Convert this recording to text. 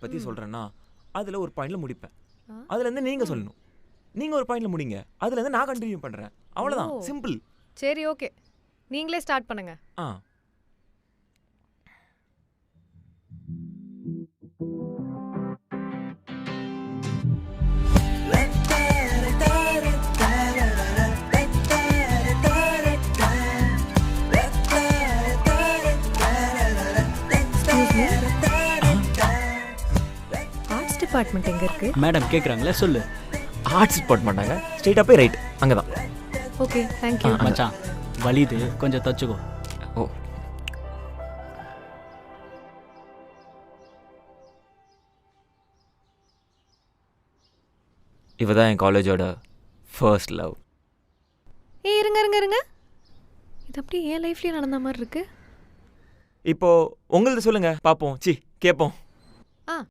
பற்றி சொல்கிறேன்னா அதில் ஒரு பாயிண்டில் முடிப்பேன். அதுலேருந்து நீங்கள் சொல்லணும். நீங்கள் ஒரு பாயிண்டில் முடிங்க, அதுலேருந்து நான் கண்டினியூ பண்ணுறேன். அவ்வளோதான், சிம்பிள். சரி, ஓகே, நீங்களே ஸ்டார்ட் பண்ணுங்க. ஆர்ட்ஸ் டிபார்ட்மெண்ட் எங்க இருக்கு? மேடம் கேக்குறாங்களே, சொல்லு. ஆர்ட்ஸ் டிபார்ட்மெண்ட்டாங்க, ஸ்ட்ரெயிட்டாக போய் ரைட், அங்கே தான். Okay, thank you. மச்சான் வலிது, கொஞ்சம் தச்சுக்கோ. ஓ, இவ தான் என் காலேஜோட ஃபர்ஸ்ட் லவ். இருங்க இருங்க இருங்க, இது அப்படியே என் லைஃப்லயே நடந்த மாதிரி இருக்கு. இப்போ உங்களது சொல்லுங்க பார்ப்போம். சி கேட்போம்.